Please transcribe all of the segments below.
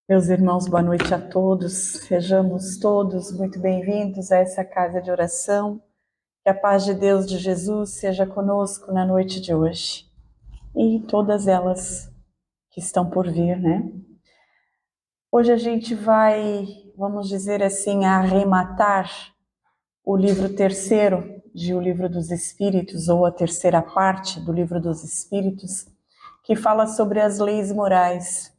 Meus irmãos, boa noite a todos. Sejamos todos muito bem-vindos a essa casa de oração. Que a paz de Deus, de Jesus, seja conosco na noite de hoje. E todas elas que estão por vir, né? Hoje a gente vai, vamos dizer assim, arrematar o livro terceiro de O Livro dos Espíritos, ou a terceira parte do Livro dos Espíritos, que fala sobre as leis morais.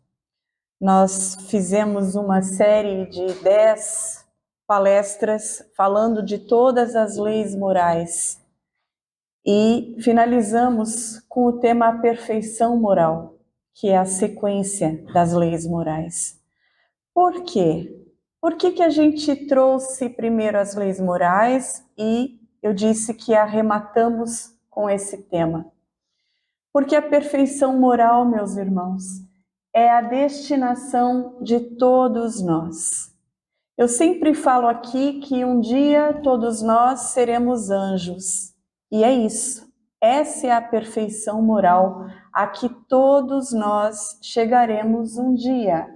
Nós fizemos uma série de 10 palestras falando de todas as leis morais e finalizamos com o tema perfeição moral, que é a sequência das leis morais. Por quê? Por que a gente trouxe primeiro as leis morais e eu disse que arrematamos com esse tema? Porque a perfeição moral, meus irmãos, é a destinação de todos nós. Eu sempre falo aqui que um dia todos nós seremos anjos. E é isso. Essa é a perfeição moral a que todos nós chegaremos um dia.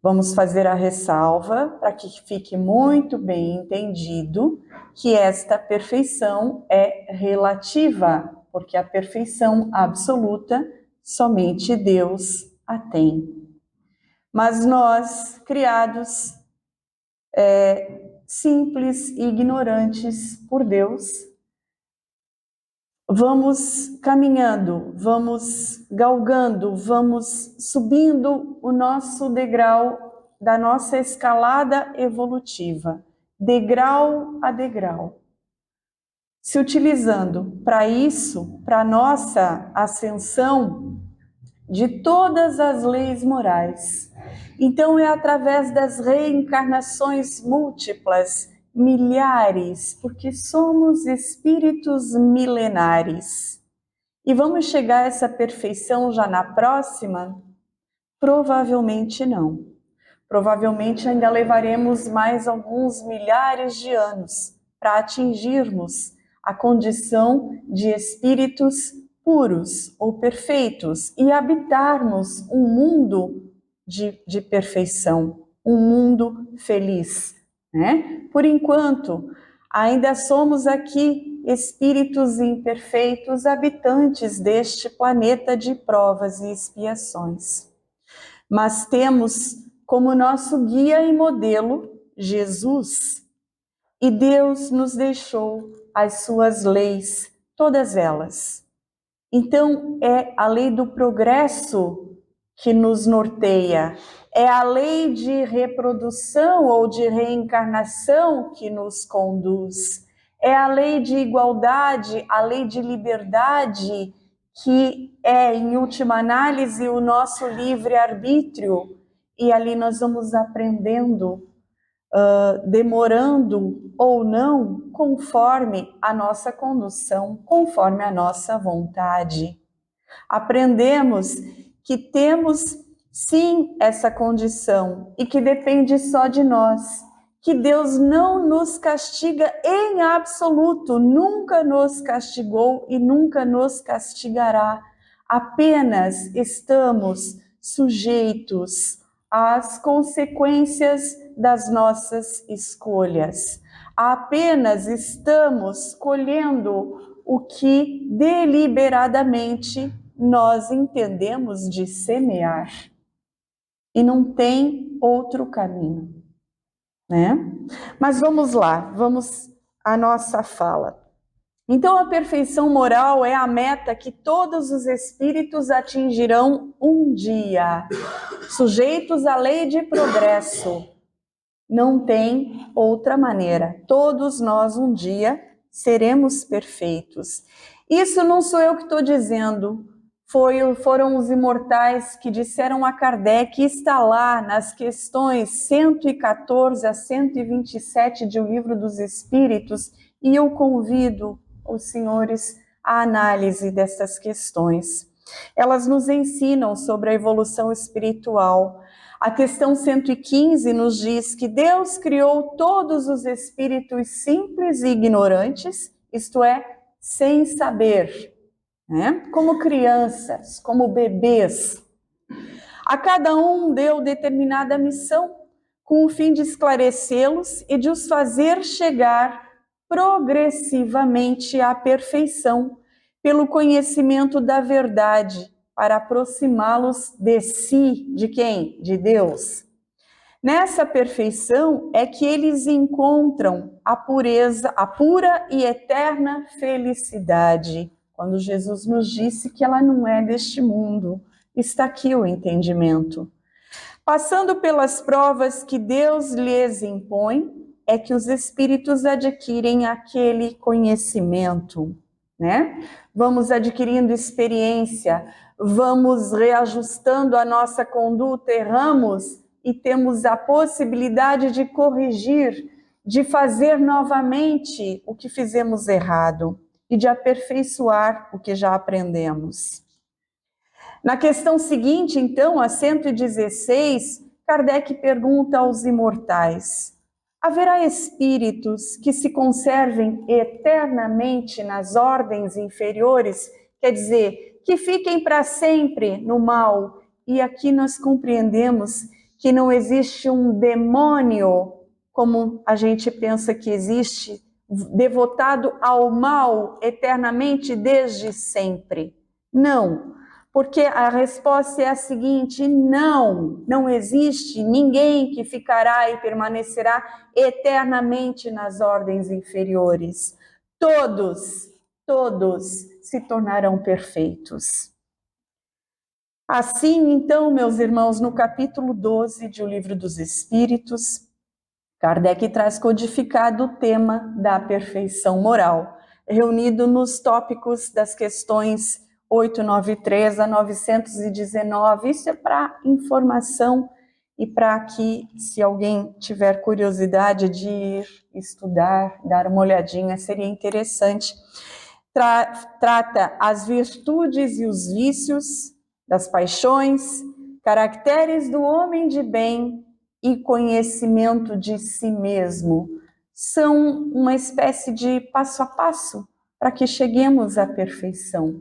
Vamos fazer a ressalva para que fique muito bem entendido que esta perfeição é relativa, porque a perfeição absoluta somente Deus a tem. Mas nós, criados simples e ignorantes por Deus, vamos caminhando, vamos galgando, vamos subindo o nosso degrau da nossa escalada evolutiva, degrau a degrau, se utilizando para isso, para nossa ascensão de todas as leis morais. Então é através das reencarnações múltiplas, milhares, porque somos espíritos milenares. E vamos chegar a essa perfeição já na próxima? Provavelmente não. Provavelmente ainda levaremos mais alguns milhares de anos para atingirmos a condição de espíritos puros ou perfeitos e habitarmos um mundo de perfeição, um mundo feliz, né? Por enquanto, ainda somos aqui espíritos imperfeitos, habitantes deste planeta de provas e expiações. Mas temos como nosso guia e modelo Jesus, e Deus nos deixou as suas leis, todas elas. Então é a lei do progresso que nos norteia, é a lei de reprodução ou de reencarnação que nos conduz, é a lei de igualdade, a lei de liberdade, que é, em última análise, o nosso livre-arbítrio, e ali nós vamos aprendendo, demorando ou não, conforme a nossa condução, conforme a nossa vontade. Aprendemos que temos sim essa condição e que depende só de nós, que Deus não nos castiga em absoluto, nunca nos castigou e nunca nos castigará. Apenas estamos sujeitos às consequências das nossas escolhas. Apenas estamos colhendo o que deliberadamente nós entendemos de semear. E não tem outro caminho, né? Mas vamos lá, vamos à nossa fala. Então, a perfeição moral é a meta que todos os espíritos atingirão um dia, sujeitos à lei de progresso. Não tem outra maneira. Todos nós um dia seremos perfeitos. Isso não sou eu que estou dizendo. Foram os imortais que disseram a Kardec, está lá nas questões 114 a 127 de O Livro dos Espíritos, e eu convido os senhores à análise dessas questões. Elas nos ensinam sobre a evolução espiritual. A questão 115 nos diz que Deus criou todos os espíritos simples e ignorantes, isto é, sem saber, né? Como crianças, como bebês. A cada um deu determinada missão, com o fim de esclarecê-los e de os fazer chegar progressivamente à perfeição, pelo conhecimento da verdade, para aproximá-los de si, de quem? De Deus. Nessa perfeição é que eles encontram a pureza, a pura e eterna felicidade. Quando Jesus nos disse que ela não é deste mundo, está aqui o entendimento. Passando pelas provas que Deus lhes impõe, é que os espíritos adquirem aquele conhecimento, né? Vamos adquirindo experiência, vamos reajustando a nossa conduta, erramos e temos a possibilidade de corrigir, de fazer novamente o que fizemos errado e de aperfeiçoar o que já aprendemos. Na questão seguinte, então, a 116, Kardec pergunta aos imortais: haverá espíritos que se conservem eternamente nas ordens inferiores, quer dizer, que fiquem para sempre no mal? E aqui nós compreendemos que não existe um demônio, como a gente pensa que existe, devotado ao mal eternamente desde sempre. Não. Porque a resposta é a seguinte: não existe ninguém que ficará e permanecerá eternamente nas ordens inferiores. Todos se tornarão perfeitos. Assim, então, meus irmãos, no capítulo 12 de O Livro dos Espíritos, Kardec traz codificado o tema da perfeição moral, reunido nos tópicos das questões 893 a 919, isso é para informação e para que, se alguém tiver curiosidade de ir estudar, dar uma olhadinha, seria interessante. Trata as virtudes e os vícios, das paixões, caracteres do homem de bem e conhecimento de si mesmo. São uma espécie de passo a passo para que cheguemos à perfeição.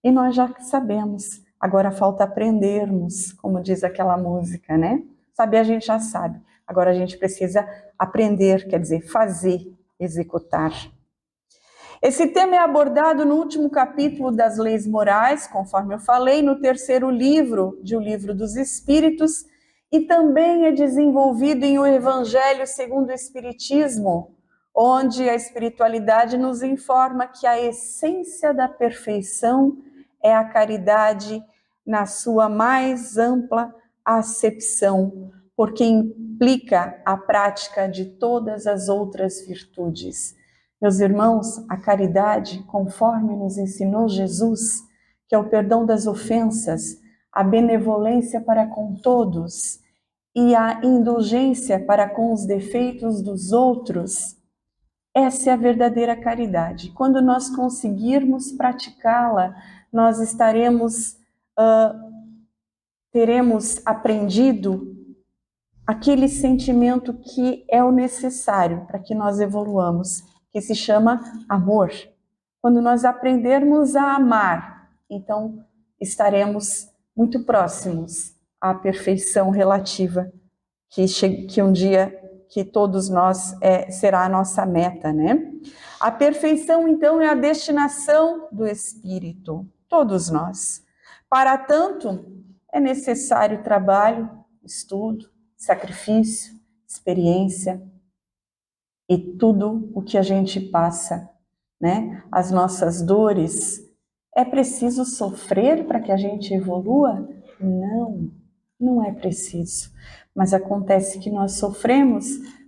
E nós já sabemos, agora falta aprendermos, como diz aquela música, né? Saber a gente já sabe, agora a gente precisa aprender, quer dizer, fazer, executar. Esse tema é abordado no último capítulo das Leis Morais, conforme eu falei, no terceiro livro de O Livro dos Espíritos, e também é desenvolvido em O Evangelho segundo o Espiritismo, onde a espiritualidade nos informa que a essência da perfeição é a caridade na sua mais ampla acepção, porque implica a prática de todas as outras virtudes. Meus irmãos, a caridade, conforme nos ensinou Jesus, que é o perdão das ofensas, a benevolência para com todos e a indulgência para com os defeitos dos outros, essa é a verdadeira caridade. Quando nós conseguirmos praticá-la, nós teremos aprendido aquele sentimento que é o necessário para que nós evoluamos, que se chama amor. Quando nós aprendermos a amar, então estaremos muito próximos à perfeição relativa, que um dia, que todos nós, será a nossa meta, né? A perfeição, então, é a destinação do espírito, todos nós. Para tanto, é necessário trabalho, estudo, sacrifício, experiência e tudo o que a gente passa, né? As nossas dores. É preciso sofrer para que a gente evolua? Não, não é preciso. Mas acontece que nós sofremos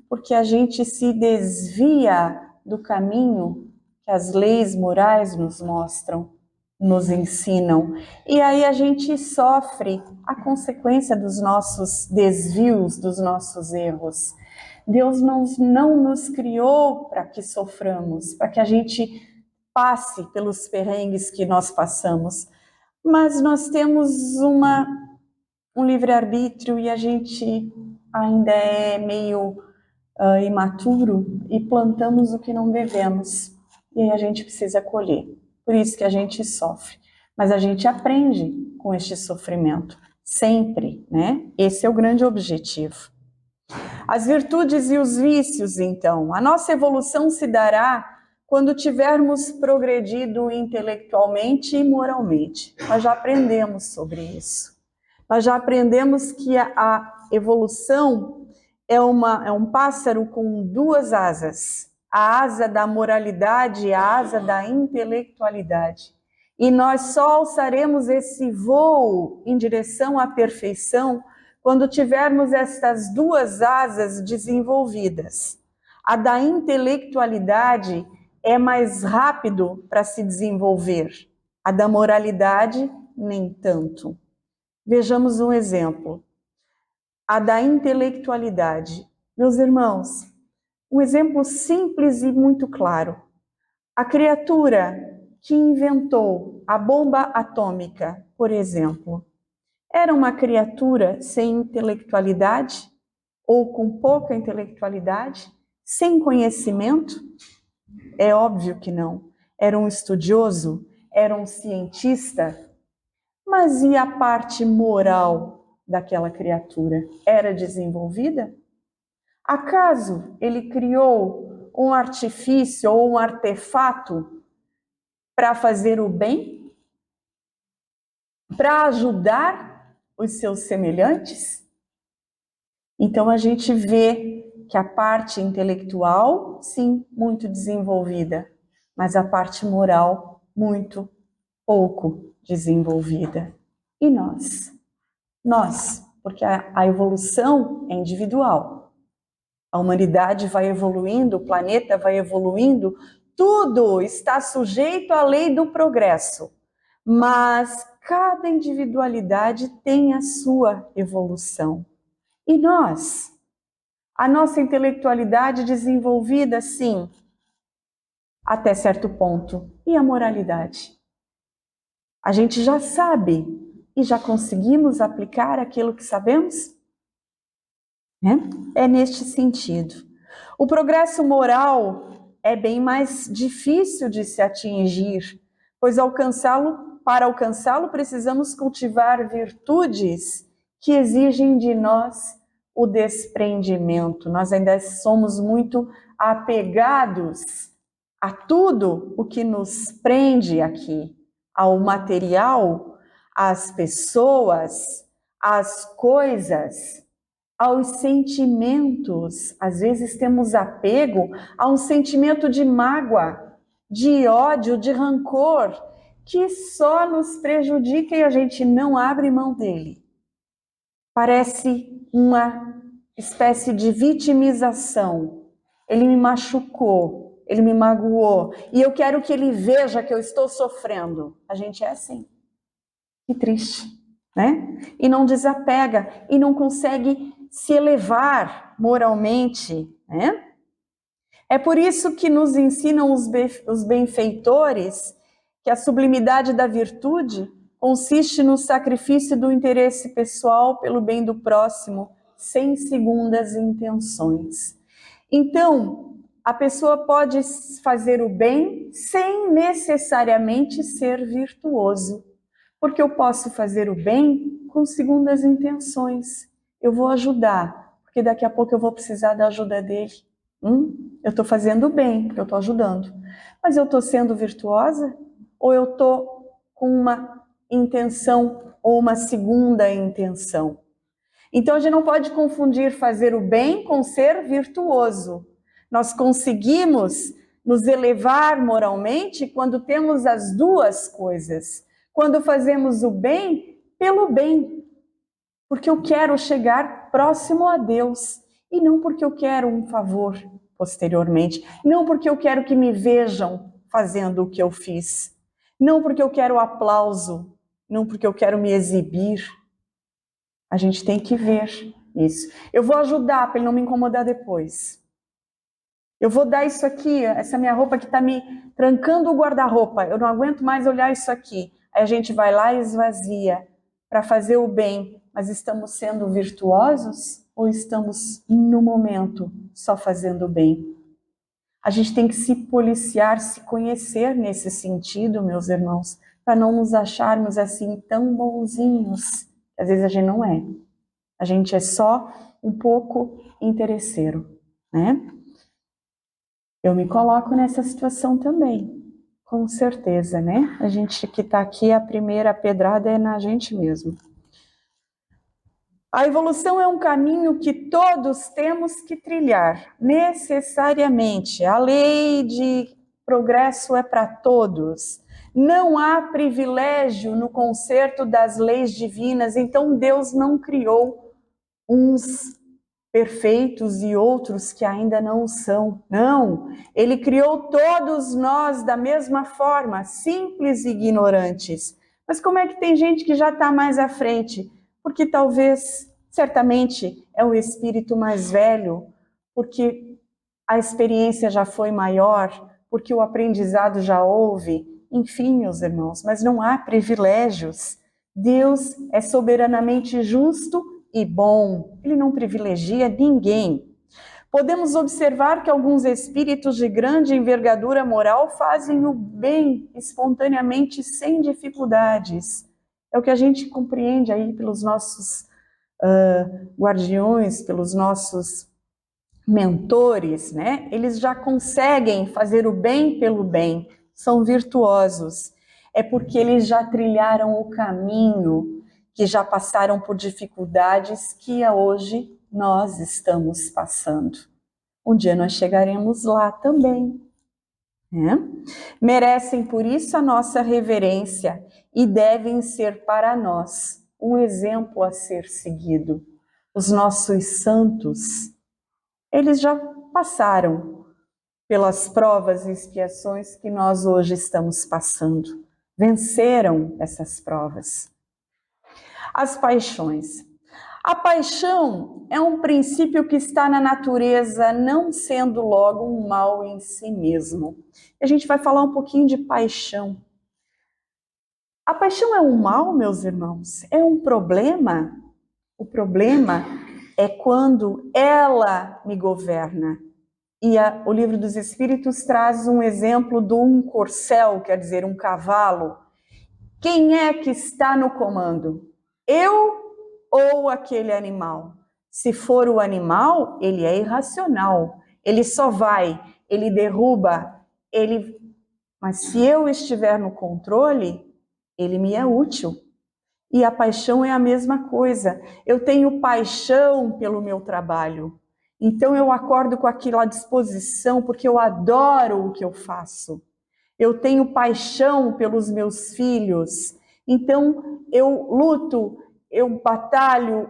porque a gente se desvia do caminho que as leis morais nos mostram, nos ensinam. E aí a gente sofre a consequência dos nossos desvios, dos nossos erros. Deus não nos criou para que soframos, para que a gente passe pelos perrengues que nós passamos. Mas nós temos um livre-arbítrio e a gente ainda é meio imaturo e plantamos o que não devemos. E aí a gente precisa colher. Por isso que a gente sofre. Mas a gente aprende com este sofrimento. sempre, né? Esse é o grande objetivo. As virtudes e os vícios, então. A nossa evolução se dará quando tivermos progredido intelectualmente e moralmente. Nós já aprendemos sobre isso. Nós já aprendemos que a evolução é um pássaro com duas asas. A asa da moralidade e a asa da intelectualidade. E nós só alçaremos esse voo em direção à perfeição quando tivermos estas duas asas desenvolvidas. A da intelectualidade é mais rápido para se desenvolver. A da moralidade, nem tanto. Vejamos um exemplo. A da intelectualidade. Meus irmãos, um exemplo simples e muito claro. A criatura que inventou a bomba atômica, por exemplo, era uma criatura sem intelectualidade ou com pouca intelectualidade, sem conhecimento? É óbvio que não. Era um estudioso, era um cientista, mas e a parte moral daquela criatura? Era desenvolvida? Acaso ele criou um artifício ou um artefato para fazer o bem? Para ajudar os seus semelhantes? Então a gente vê que a parte intelectual, sim, muito desenvolvida, mas a parte moral, muito pouco desenvolvida. E nós? Nós, porque a evolução é individual. A humanidade vai evoluindo, o planeta vai evoluindo, tudo está sujeito à lei do progresso, mas cada individualidade tem a sua evolução. E nós? A nossa intelectualidade desenvolvida, sim, até certo ponto. E a moralidade? A gente já sabe e já conseguimos aplicar aquilo que sabemos? É neste sentido. O progresso moral é bem mais difícil de se atingir, pois para alcançá-lo precisamos cultivar virtudes que exigem de nós o desprendimento. Nós ainda somos muito apegados a tudo o que nos prende aqui, ao material, às pessoas, às coisas, aos sentimentos. Às vezes temos apego a um sentimento de mágoa, de ódio, de rancor, que só nos prejudica e a gente não abre mão dele. Parece uma espécie de vitimização. Ele me machucou, ele me magoou, e eu quero que ele veja que eu estou sofrendo. A gente é assim. Que triste, né? E não desapega, e não consegue se elevar moralmente, né? É por isso que nos ensinam os benfeitores que a sublimidade da virtude consiste no sacrifício do interesse pessoal pelo bem do próximo, sem segundas intenções. Então, a pessoa pode fazer o bem sem necessariamente ser virtuoso, porque eu posso fazer o bem com segundas intenções. Eu vou ajudar, porque daqui a pouco eu vou precisar da ajuda dele. Eu estou fazendo o bem, porque eu estou ajudando. Mas eu estou sendo virtuosa? Ou eu estou com uma intenção ou uma segunda intenção? Então a gente não pode confundir fazer o bem com ser virtuoso. Nós conseguimos nos elevar moralmente quando temos as duas coisas. Quando fazemos o bem pelo bem, porque eu quero chegar próximo a Deus e não porque eu quero um favor posteriormente, não porque eu quero que me vejam fazendo o que eu fiz, não porque eu quero aplauso, não porque eu quero me exibir. A gente tem que ver isso. Eu vou ajudar para ele não me incomodar depois. Eu vou dar isso aqui, essa minha roupa que está me trancando o guarda-roupa. Eu não aguento mais olhar isso aqui. Aí a gente vai lá e esvazia para fazer o bem. Mas estamos sendo virtuosos ou estamos, no momento, só fazendo o bem? A gente tem que se policiar, se conhecer nesse sentido, meus irmãos, para não nos acharmos assim tão bonzinhos Às vezes a gente não é. A gente é só um pouco interesseiro, né? Eu me coloco nessa situação também, com certeza, né? A gente que está aqui, a primeira pedrada é na gente mesmo. A evolução é um caminho que todos temos que trilhar, necessariamente. A lei de progresso é para todos. Não há privilégio no concerto das leis divinas, então Deus não criou uns perfeitos e outros que ainda não são. Não, Ele criou todos nós da mesma forma, simples e ignorantes. Mas como é que tem gente que já está mais à frente? Porque talvez, certamente, é o espírito mais velho, porque a experiência já foi maior, porque o aprendizado já houve. Enfim, meus irmãos, mas não há privilégios. Deus é soberanamente justo e bom. Ele não privilegia ninguém. Podemos observar que alguns espíritos de grande envergadura moral fazem o bem espontaneamente, sem dificuldades. É o que a gente compreende aí pelos nossos guardiões, pelos nossos mentores, né? Eles já conseguem fazer o bem pelo bem, são virtuosos. É porque eles já trilharam o caminho, que já passaram por dificuldades que hoje nós estamos passando. Um dia nós chegaremos lá também, né? Merecem por isso a nossa reverência e devem ser para nós um exemplo a ser seguido. Os nossos santos, eles já passaram pelas provas e expiações que nós hoje estamos passando. Venceram essas provas. As paixões. A paixão é um princípio que está na natureza, não sendo logo um mal em si mesmo. A gente vai falar um pouquinho de paixão. A paixão é um mal, meus irmãos? É um problema? O problema é quando ela me governa. E o Livro dos Espíritos traz um exemplo de um corcel, quer dizer, um cavalo. Quem é que está no comando? Eu ou aquele animal? Se for o animal, ele é irracional. Ele só vai, ele derruba, ele... Mas se eu estiver no controle, ele me é útil. E a paixão é a mesma coisa. Eu tenho paixão pelo meu trabalho. Então eu acordo com aquilo à disposição, porque eu adoro o que eu faço. Eu tenho paixão pelos meus filhos. Então eu luto, eu batalho,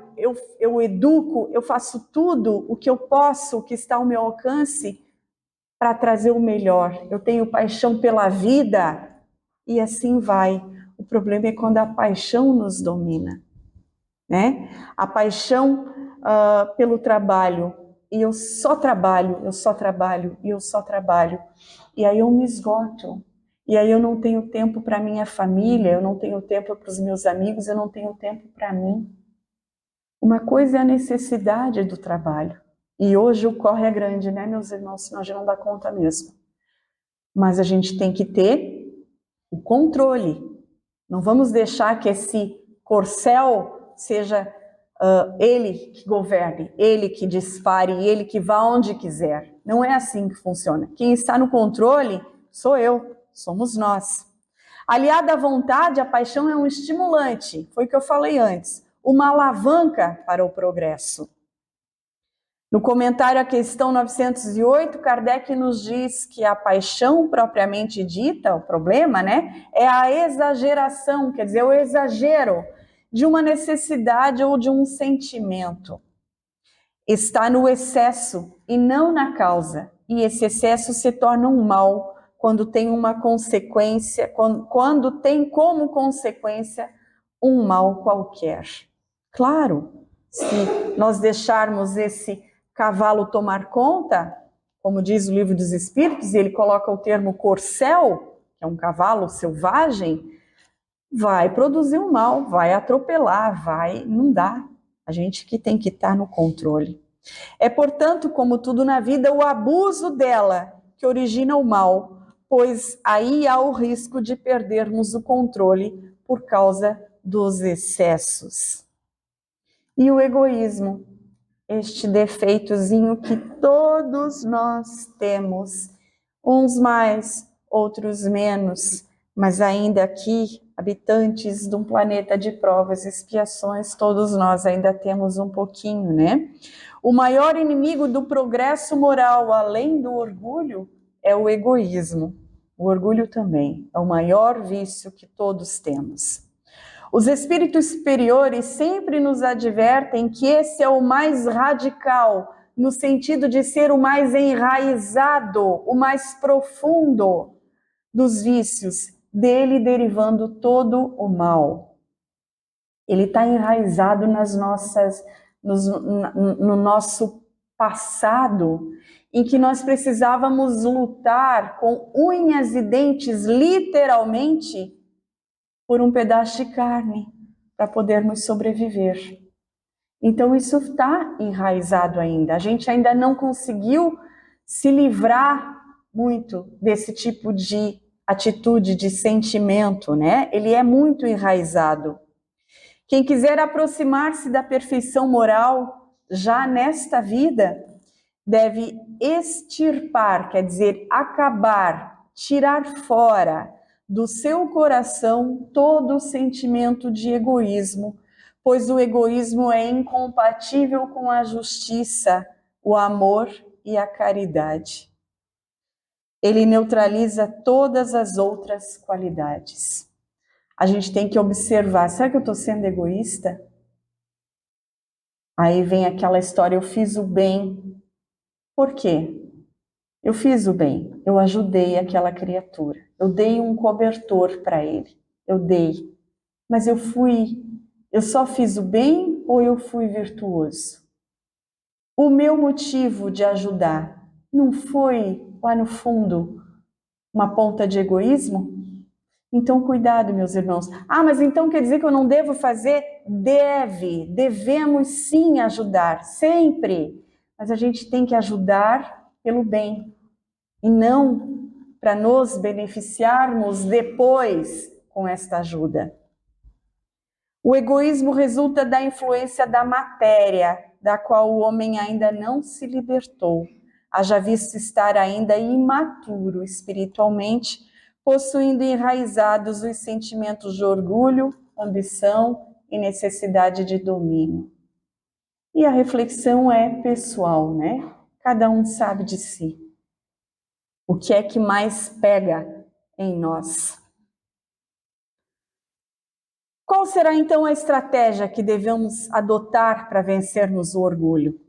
eu educo, eu faço tudo o que eu posso, o que está ao meu alcance, para trazer o melhor. Eu tenho paixão pela vida e assim vai. O problema é quando a paixão nos domina, né? A paixão pelo trabalho, e eu só trabalho, eu só trabalho, e eu só trabalho. E aí eu me esgoto. E aí eu não tenho tempo para minha família, eu não tenho tempo para os meus amigos, eu não tenho tempo para mim. Uma coisa é a necessidade do trabalho. E hoje o corre é grande, né, meus irmãos? Senão a gente não dá conta mesmo. Mas a gente tem que ter o controle. Não vamos deixar que esse corcel seja ele que governe, ele que dispare, ele que vá onde quiser. Não é assim que funciona. Quem está no controle sou eu, somos nós. Aliada à vontade, a paixão é um estimulante, foi o que eu falei antes, uma alavanca para o progresso. No comentário à questão 908, Kardec nos diz que a paixão propriamente dita, o problema, né, é a exageração, quer dizer, o exagero de uma necessidade ou de um sentimento. Está no excesso e não na causa. E esse excesso se torna um mal quando tem uma consequência, quando tem como consequência um mal qualquer. Claro, se nós deixarmos esse cavalo tomar conta, como diz o Livro dos Espíritos, e ele coloca o termo corcel, que é um cavalo selvagem, vai produzir um mal, vai atropelar, não dá. A gente que tem que estar no controle. É, portanto, como tudo na vida, o abuso dela que origina o mal, pois aí há o risco de perdermos o controle por causa dos excessos. E o egoísmo, este defeitozinho que todos nós temos, uns mais, outros menos, mas ainda aqui, habitantes de um planeta de provas e expiações, todos nós ainda temos um pouquinho, né? O maior inimigo do progresso moral, além do orgulho, é o egoísmo. O orgulho também é o maior vício que todos temos. Os espíritos superiores sempre nos advertem que esse é o mais radical, no sentido de ser o mais enraizado, o mais profundo dos vícios, dele derivando todo o mal. Ele está enraizado no nosso passado, em que nós precisávamos lutar com unhas e dentes, literalmente, por um pedaço de carne, para podermos sobreviver. Então isso está enraizado ainda. A gente ainda não conseguiu se livrar muito desse tipo de atitude, de sentimento, né? Ele é muito enraizado. Quem quiser aproximar-se da perfeição moral já nesta vida, deve extirpar, quer dizer, acabar, tirar fora do seu coração todo o sentimento de egoísmo, pois o egoísmo é incompatível com a justiça, o amor e a caridade. Ele neutraliza todas as outras qualidades. A gente tem que observar, será que eu estou sendo egoísta? Aí vem aquela história, eu fiz o bem. Por quê? Eu fiz o bem, eu ajudei aquela criatura, eu dei um cobertor para ele, eu dei. Mas eu só fiz o bem ou eu fui virtuoso? O meu motivo de ajudar não foi, lá no fundo, uma ponta de egoísmo? Então, cuidado, meus irmãos. Ah, mas então quer dizer que eu não devo fazer? Devemos sim ajudar, sempre. Mas a gente tem que ajudar pelo bem, e não para nos beneficiarmos depois com esta ajuda. O egoísmo resulta da influência da matéria, da qual o homem ainda não se libertou, haja visto estar ainda imaturo espiritualmente, possuindo enraizados os sentimentos de orgulho, ambição e necessidade de domínio. E a reflexão é pessoal, né? Cada um sabe de si. O que é que mais pega em nós? Qual será então a estratégia que devemos adotar para vencermos o orgulho?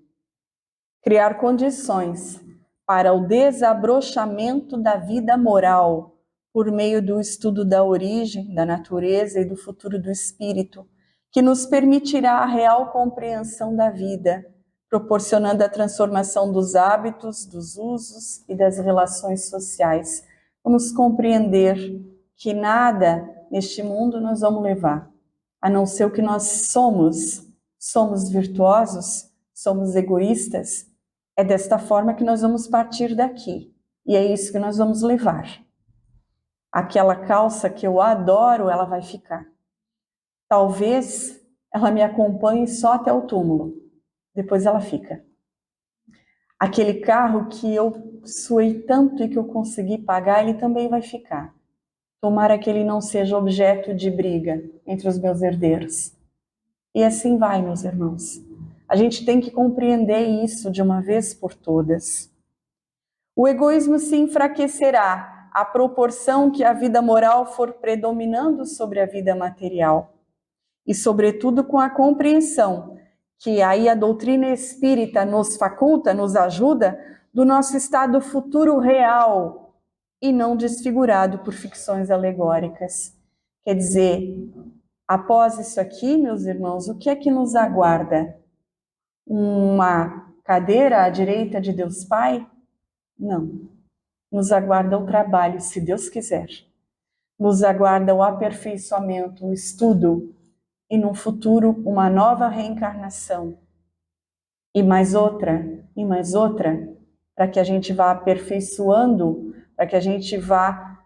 Criar condições para o desabrochamento da vida moral por meio do estudo da origem, da natureza e do futuro do espírito, que nos permitirá a real compreensão da vida, proporcionando a transformação dos hábitos, dos usos e das relações sociais. Vamos compreender que nada neste mundo nós vamos levar, a não ser o que nós somos. Somos virtuosos, somos egoístas. É desta forma que nós vamos partir daqui. E é isso que nós vamos levar. Aquela calça que eu adoro, ela vai ficar. Talvez ela me acompanhe só até o túmulo. Depois ela fica. Aquele carro que eu suei tanto e que eu consegui pagar, ele também vai ficar. Tomara que ele não seja objeto de briga entre os meus herdeiros. E assim vai, meus irmãos. A gente tem que compreender isso de uma vez por todas. O egoísmo se enfraquecerá à proporção que a vida moral for predominando sobre a vida material. E, sobretudo, com a compreensão que aí a doutrina espírita nos faculta, nos ajuda, do nosso estado futuro real e não desfigurado por ficções alegóricas. Quer dizer, após isso aqui, meus irmãos, o que é que nos aguarda? Uma cadeira à direita de Deus Pai? Não. Nos aguarda o trabalho, se Deus quiser. Nos aguarda o aperfeiçoamento, o estudo e, no futuro, uma nova reencarnação. E mais outra, para que a gente vá aperfeiçoando, para que a gente vá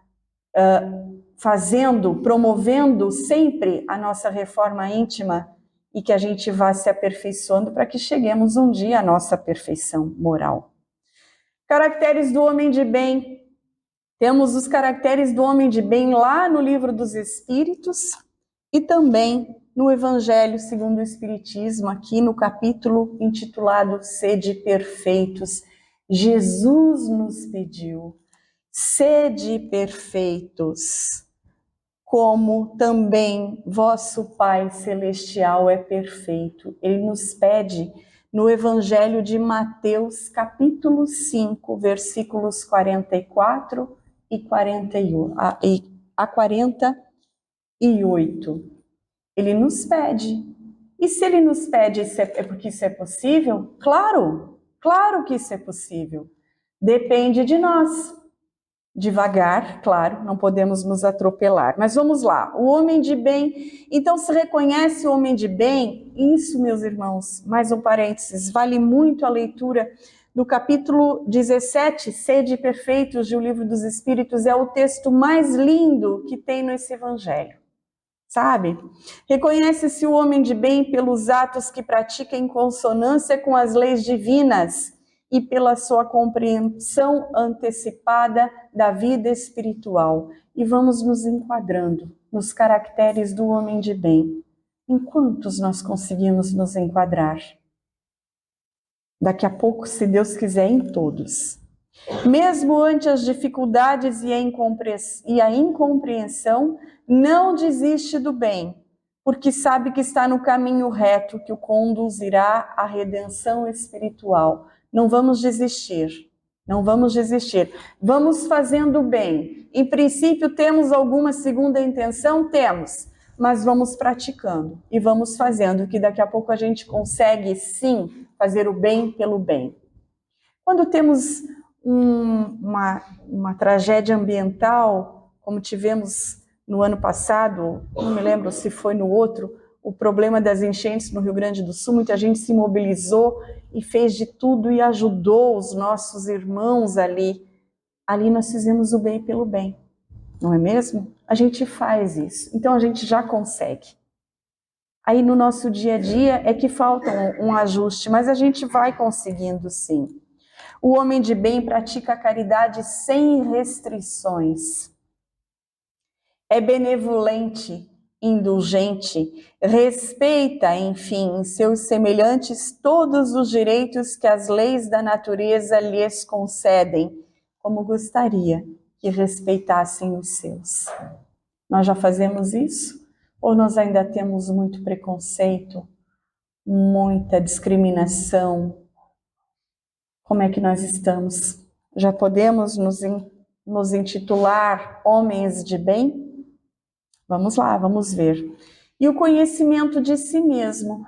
fazendo, promovendo sempre a nossa reforma íntima e que a gente vá se aperfeiçoando para que cheguemos um dia à nossa perfeição moral. Caracteres do homem de bem. Temos os caracteres do homem de bem lá no Livro dos Espíritos e também no Evangelho segundo o Espiritismo, aqui no capítulo intitulado Sede Perfeitos. Jesus nos pediu: sede perfeitos, como também vosso Pai Celestial é perfeito. Ele nos pede no Evangelho de Mateus, capítulo 5, versículos 44 e 48. Ele nos pede. E se ele nos pede, é porque isso é possível? Claro, claro que isso é possível. Depende de nós. Devagar, claro, não podemos nos atropelar. Mas vamos lá, o homem de bem. Então, se reconhece o homem de bem, isso, meus irmãos, mais um parênteses, vale muito a leitura do capítulo 17, Sede Perfeitos, do Livro dos Espíritos, é o texto mais lindo que tem nesse evangelho, sabe? Reconhece-se o homem de bem pelos atos que pratica em consonância com as leis divinas e pela sua compreensão antecipada da vida espiritual. E vamos nos enquadrando nos caracteres do homem de bem. Em quantos nós conseguimos nos enquadrar? Daqui a pouco, se Deus quiser, em todos. Mesmo ante as dificuldades e a incompreensão, não desiste do bem, porque sabe que está no caminho reto que o conduzirá à redenção espiritual. Não vamos desistir, não vamos desistir. Vamos fazendo o bem. Em princípio, temos alguma segunda intenção? Temos, mas vamos praticando e vamos fazendo, que daqui a pouco a gente consegue, sim, fazer o bem pelo bem. Quando temos uma tragédia ambiental, como tivemos no ano passado, não me lembro se foi no outro, o problema das enchentes no Rio Grande do Sul, muita gente se mobilizou e fez de tudo e ajudou os nossos irmãos ali. Ali nós fizemos o bem pelo bem, não é mesmo? A gente faz isso, então a gente já consegue. Aí no nosso dia a dia é que falta um ajuste, mas a gente vai conseguindo sim. O homem de bem pratica a caridade sem restrições. É benevolente, indulgente, respeita, enfim, em seus semelhantes todos os direitos que as leis da natureza lhes concedem, como gostaria que respeitassem os seus. Nós já fazemos isso? Ou nós ainda temos muito preconceito, muita discriminação? Como é que nós estamos? Já podemos nos intitular homens de bem? Vamos lá, vamos ver. E o conhecimento de si mesmo.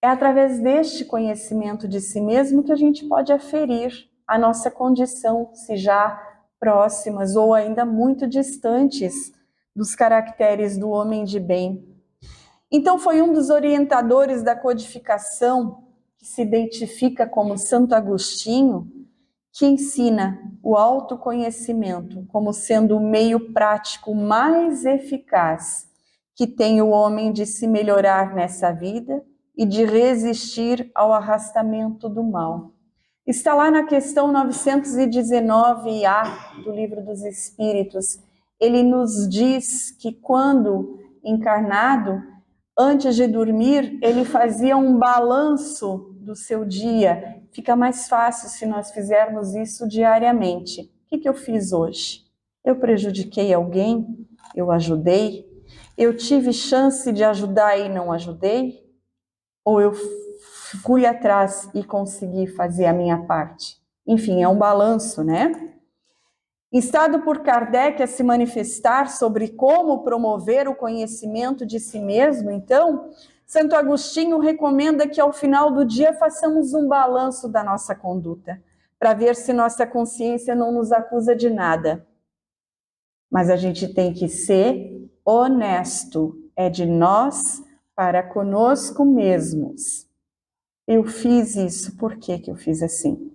É através deste conhecimento de si mesmo que a gente pode aferir a nossa condição, se já próximas ou ainda muito distantes dos caracteres do homem de bem. Então foi um dos orientadores da codificação, que se identifica como Santo Agostinho, que ensina o autoconhecimento como sendo o meio prático mais eficaz que tem o homem de se melhorar nessa vida e de resistir ao arrastamento do mal. Está lá na questão 919A do Livro dos Espíritos. Ele nos diz que quando encarnado, antes de dormir, ele fazia um balanço do seu dia. Fica mais fácil se nós fizermos isso diariamente. O que eu fiz hoje? Eu prejudiquei alguém? Eu ajudei? Eu tive chance de ajudar e não ajudei? Ou eu fui atrás e consegui fazer a minha parte? Enfim, é um balanço, né? Instado por Kardec a se manifestar sobre como promover o conhecimento de si mesmo, então, Santo Agostinho recomenda que ao final do dia façamos um balanço da nossa conduta, para ver se nossa consciência não nos acusa de nada. Mas a gente tem que ser honesto, é de nós para conosco mesmos. Eu fiz isso, por que eu fiz assim?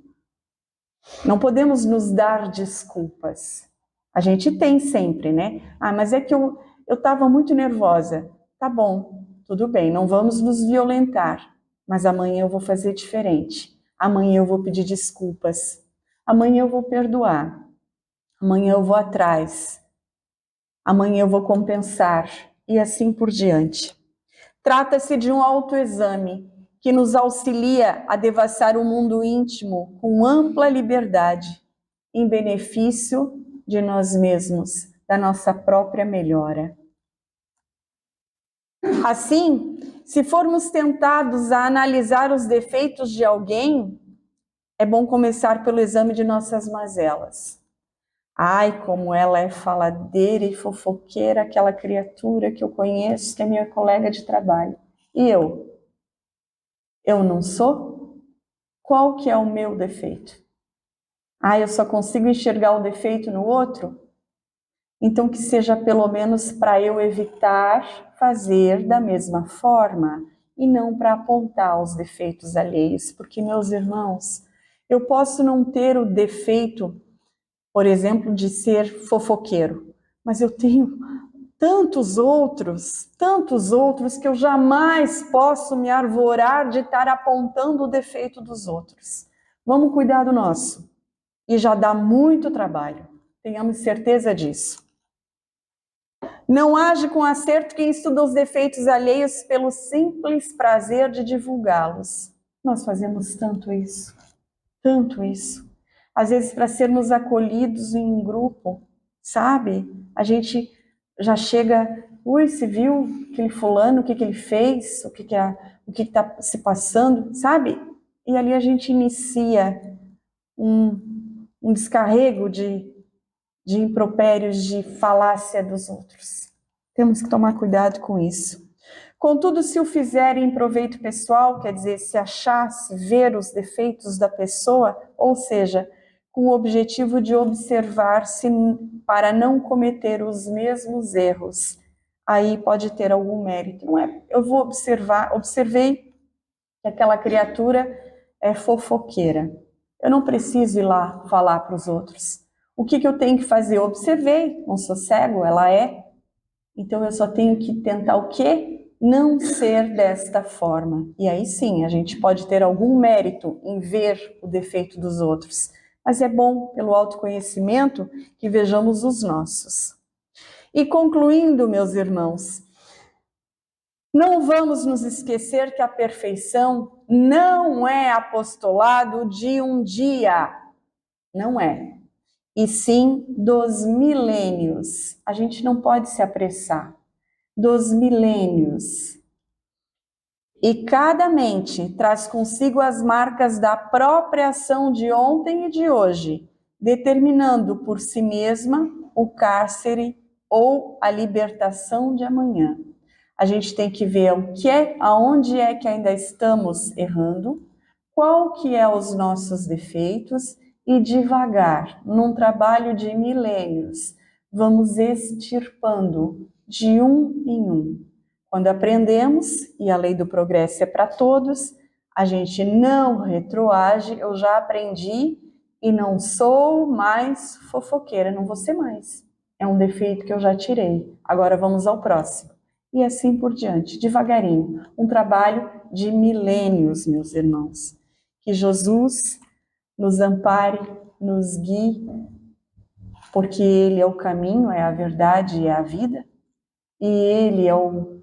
Não podemos nos dar desculpas. A gente tem sempre, né? Ah, mas é que eu estava muito nervosa. Tá bom, tudo bem, não vamos nos violentar, mas amanhã eu vou fazer diferente. Amanhã eu vou pedir desculpas. Amanhã eu vou perdoar. Amanhã eu vou atrás. Amanhã eu vou compensar. E assim por diante. Trata-se de um autoexame que nos auxilia a devassar o mundo íntimo com ampla liberdade, em benefício de nós mesmos, da nossa própria melhora. Assim, se formos tentados a analisar os defeitos de alguém, é bom começar pelo exame de nossas mazelas. Ai, como ela é faladeira e fofoqueira, aquela criatura que eu conheço, que é minha colega de trabalho. E eu? Eu não sou? Qual que é o meu defeito? Ah, eu só consigo enxergar o defeito no outro? Então que seja pelo menos para eu evitar fazer da mesma forma e não para apontar os defeitos alheios, porque, meus irmãos, eu posso não ter o defeito, por exemplo, de ser fofoqueiro, mas eu tenho tantos outros que eu jamais posso me arvorar de estar apontando o defeito dos outros. Vamos cuidar do nosso. E já dá muito trabalho, tenhamos certeza disso. Não age com acerto quem estuda os defeitos alheios pelo simples prazer de divulgá-los. Nós fazemos tanto isso, tanto isso. Às vezes, para sermos acolhidos em um grupo, sabe? A gente já chega, ui, você viu aquele fulano, o que ele fez, o que está se passando, sabe? E ali a gente inicia um descarrego de impropérios, de falácia dos outros. Temos que tomar cuidado com isso. Contudo, se o fizerem em proveito pessoal, quer dizer, se achasse ver os defeitos da pessoa, ou seja, com o objetivo de observar-se para não cometer os mesmos erros, aí pode ter algum mérito. Não é? Eu vou observei que aquela criatura é fofoqueira. Eu não preciso ir lá falar para os outros. O que eu tenho que fazer? Eu observei, não sou cego, ela é. Então eu só tenho que tentar o quê? Não ser desta forma. E aí sim, a gente pode ter algum mérito em ver o defeito dos outros. Mas é bom, pelo autoconhecimento, que vejamos os nossos. E concluindo, meus irmãos, não vamos nos esquecer que a perfeição não é apostolado de um dia. Não é. E sim dos milênios. A gente não pode se apressar. Dos milênios. E cada mente traz consigo as marcas da própria ação de ontem e de hoje, determinando por si mesma o cárcere ou a libertação de amanhã. A gente tem que ver aonde é que ainda estamos errando, qual que é os nossos defeitos e devagar, num trabalho de milênios, vamos extirpando de um em um. Quando aprendemos, e a lei do progresso é para todos, a gente não retroage, eu já aprendi e não sou mais fofoqueira, não vou ser mais. É um defeito que eu já tirei, agora vamos ao próximo. E assim por diante, devagarinho. Um trabalho de milênios, meus irmãos. Que Jesus nos ampare, nos guie, porque Ele é o caminho, é a verdade e é a vida. E Ele é o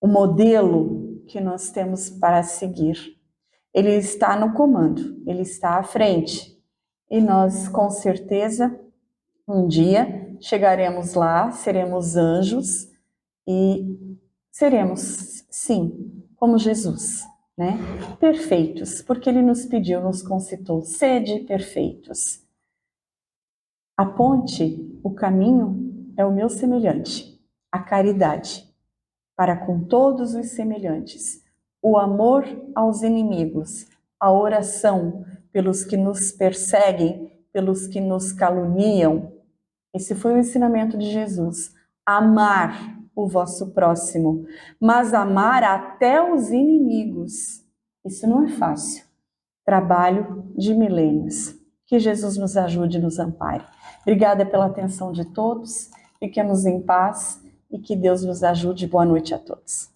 modelo que nós temos para seguir. Ele está no comando, Ele está à frente. E nós, com certeza, um dia chegaremos lá, seremos anjos e seremos, sim, como Jesus, né? Perfeitos, porque Ele nos pediu, nos concitou, sede perfeitos. A ponte, o caminho, é o meu semelhante, a caridade, para com todos os semelhantes, o amor aos inimigos, a oração pelos que nos perseguem, pelos que nos caluniam. Esse foi o ensinamento de Jesus. Amar o vosso próximo, mas amar até os inimigos. Isso não é fácil. Trabalho de milênios. Que Jesus nos ajude e nos ampare. Obrigada pela atenção de todos. Fiquemos em paz e que Deus vos ajude. Boa noite a todos.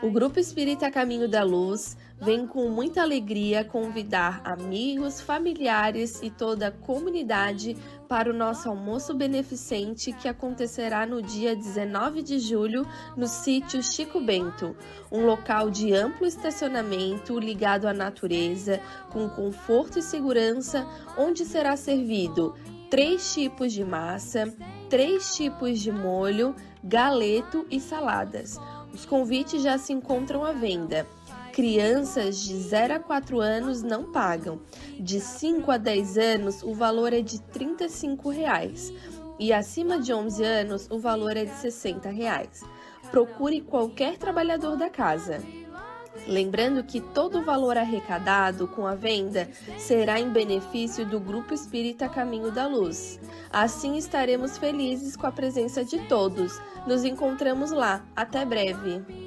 O Grupo Espírita Caminho da Luz vem com muita alegria convidar amigos, familiares e toda a comunidade para o nosso almoço beneficente que acontecerá no dia 19 de julho no sítio Chico Bento, um local de amplo estacionamento ligado à natureza, com conforto e segurança, onde será servido 3 tipos de massa, 3 tipos de molho, galeto e saladas. Os convites já se encontram à venda. Crianças de 0 a 4 anos não pagam. De 5 a 10 anos, o valor é de R$ 35. E acima de 11 anos, o valor é de R$ 60. Procure qualquer trabalhador da casa. Lembrando que todo o valor arrecadado com a venda será em benefício do Grupo Espírita Caminho da Luz. Assim estaremos felizes com a presença de todos. Nos encontramos lá. Até breve!